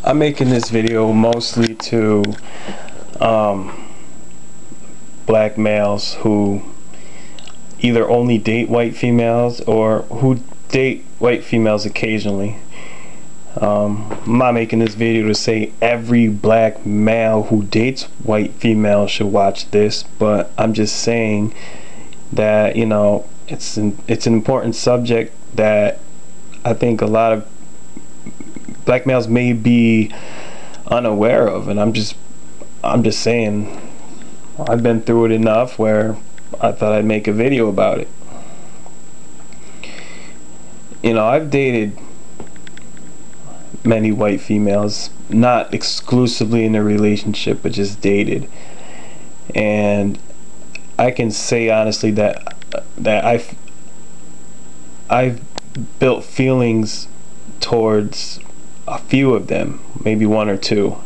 I'm making this video mostly to black males who either only date white females or who date white females occasionally. I'm not making this video to say every black male who dates white females should watch this, but I'm just saying that, you know, it's an important subject that I think a lot of black males may be unaware of, and I'm just saying I've been through it enough where I thought I'd make a video about it. You know, I've dated many white females, not exclusively in a relationship, but just dated, and I can say honestly that I've built feelings towards a few of them, maybe one or two,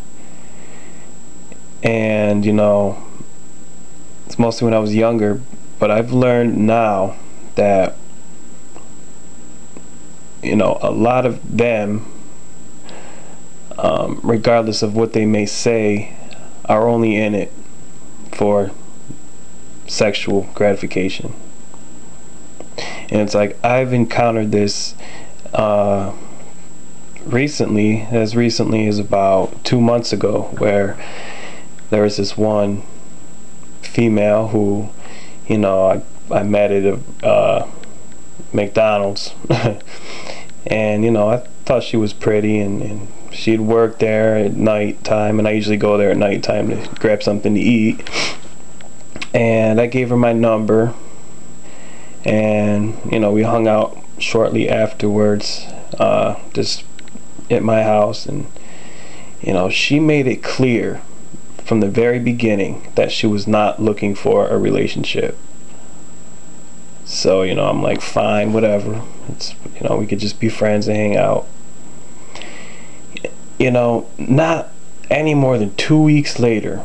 and you know, it's mostly when I was younger, but I've learned now that, you know, a lot of them, regardless of what they may say, are only in it for sexual gratification. And it's like I've encountered this recently as about 2 months ago, where there was this one female who, you know, I met at a McDonald's and you know, I thought she was pretty, and she'd work there at night time, and I usually go there at night time to grab something to eat, and I gave her my number, and you know, we hung out shortly afterwards, just at my house, and you know, she made it clear from the very beginning that she was not looking for a relationship. So, you know, I'm like, fine, whatever. It's, you know, we could just be friends and hang out. You know, not any more than 2 weeks later,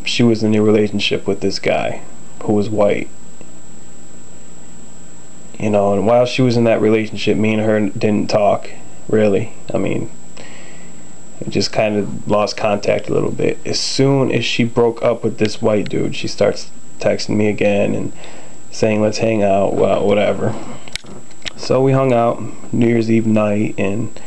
she was in a relationship with this guy who was white. You know, and while she was in that relationship, me and her didn't talk, really. I mean, we just kind of lost contact a little bit. As soon as she broke up with this white dude, she starts texting me again and saying, let's hang out, well, whatever. So we hung out New Year's Eve night, and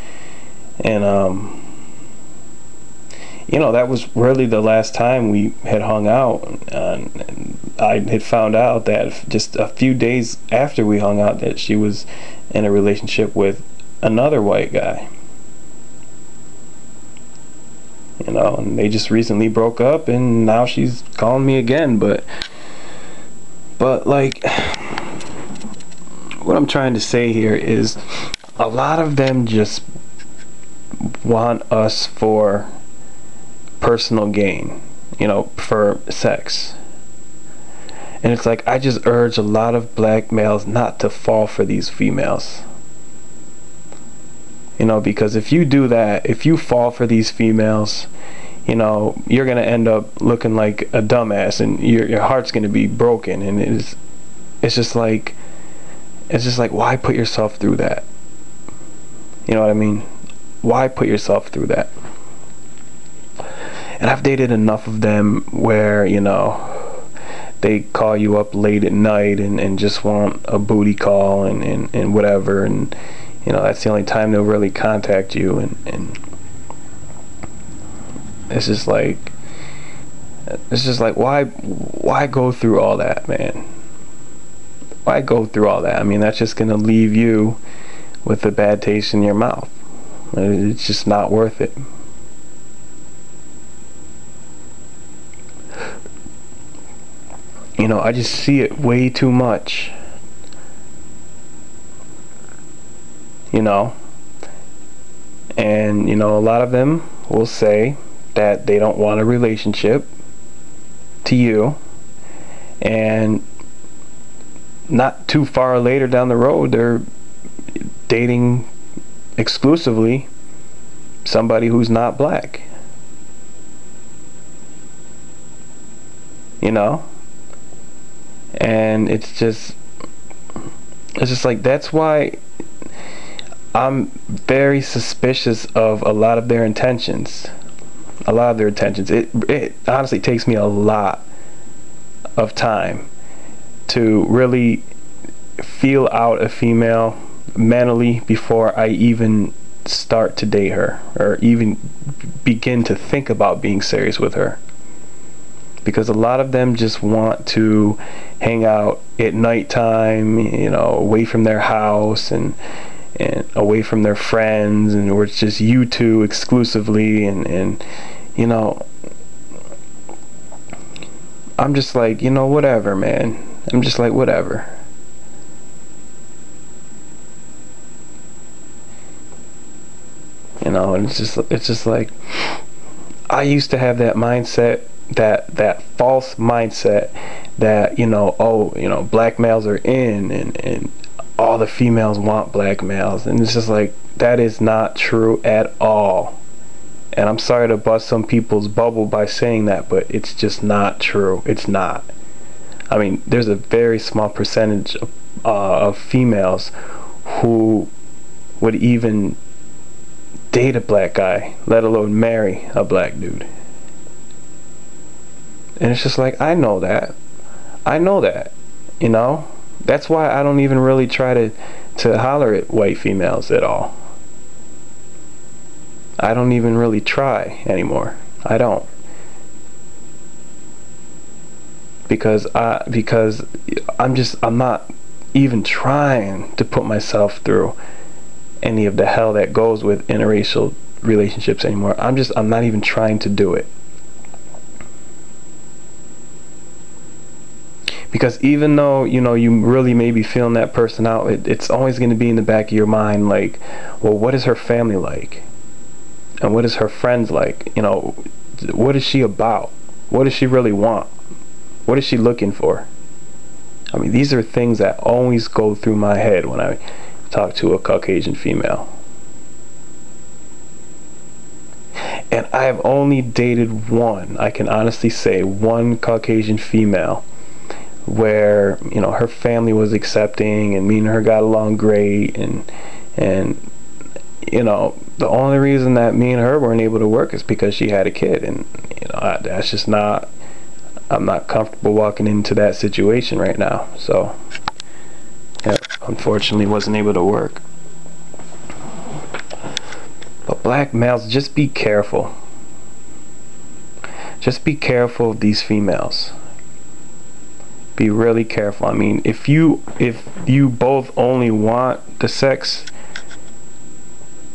you know, that was really the last time we had hung out, and I had found out that just a few days after we hung out that she was in a relationship with another white guy. You know, and they just recently broke up, and now she's calling me again, but like, what I'm trying to say here is a lot of them just want us for personal gain, you know, for sex. And it's like, I just urge a lot of black males not to fall for these females. You know, because if you do that, if you fall for these females, you know, you're gonna end up looking like a dumbass, and your heart's gonna be broken, and it's just like why put yourself through that? You know what I mean? Why put yourself through that? And I've dated enough of them where, you know, they call you up late at night and just want a booty call and whatever, and you know, that's the only time they'll really contact you, and it's just like why go through all that, man? Why go through all that? I mean, that's just gonna leave you with a bad taste in your mouth. It's just not worth it. You know, I just see it way too much. You know, and you know, a lot of them will say that they don't want a relationship to you, and not too far later down the road, they're dating exclusively somebody who's not black. You know, and it's just like, that's why I'm very suspicious of a lot of their intentions. A lot of their intentions. It honestly takes me a lot of time to really feel out a female mentally before I even start to date her or even begin to think about being serious with her. Because a lot of them just want to hang out at nighttime, you know, away from their house and away from their friends, and where it's just you two exclusively, and you know, I'm just like, you know, whatever, man. I'm just like, whatever. You know, and it's just like, I used to have that mindset, that false mindset that, you know, oh, you know, black males are in, and all the females want black males, and it's just like, that is not true at all. And I'm sorry to bust some people's bubble by saying that, but it's just not true. It's not. I mean, there's a very small percentage of females who would even date a black guy, let alone marry a black dude. And it's just like, I know that. I know that. You know? That's why I don't even really try to holler at white females at all. I don't even really try anymore. I don't. Because I'm not even trying to put myself through any of the hell that goes with interracial relationships anymore. I'm not even trying to do it. Because even though, you know, you really may be feeling that person out, it's always going to be in the back of your mind, like, well, what is her family like? And what is her friends like? You know, what is she about? What does she really want? What is she looking for? I mean, these are things that always go through my head when I talk to a Caucasian female. And I have only dated one, I can honestly say, one Caucasian female where, you know, her family was accepting and me and her got along great, and you know, the only reason that me and her weren't able to work is because she had a kid, and you know, that's just not, I'm not comfortable walking into that situation right now. So yeah, unfortunately wasn't able to work. But black males, just be careful. Just be careful of these females. Be really careful. I mean, if you both only want the sex,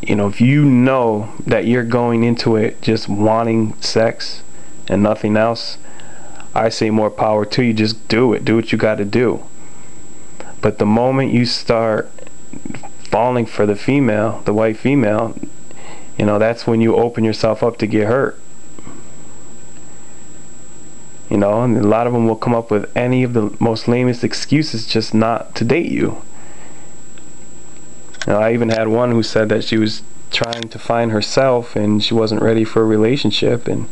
you know, if you know that you're going into it just wanting sex and nothing else, I say more power to you. Just do it. Do what you got to do. But the moment you start falling for the female, the white female, you know, that's when you open yourself up to get hurt. You know, and a lot of them will come up with any of the most lamest excuses just not to date you. You know, I even had one who said that she was trying to find herself and she wasn't ready for a relationship, and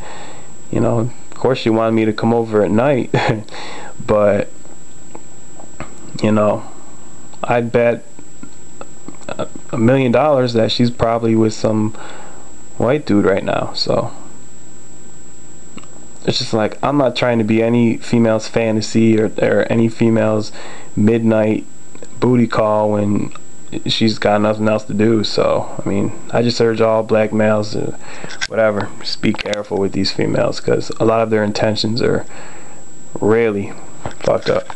you know, of course she wanted me to come over at night. But you know, I'd bet $1 million that she's probably with some white dude right now. So it's just like, I'm not trying to be any female's fantasy or any female's midnight booty call when she's got nothing else to do. So I mean, I just urge all black males to, whatever, just be careful with these females, because a lot of their intentions are really fucked up.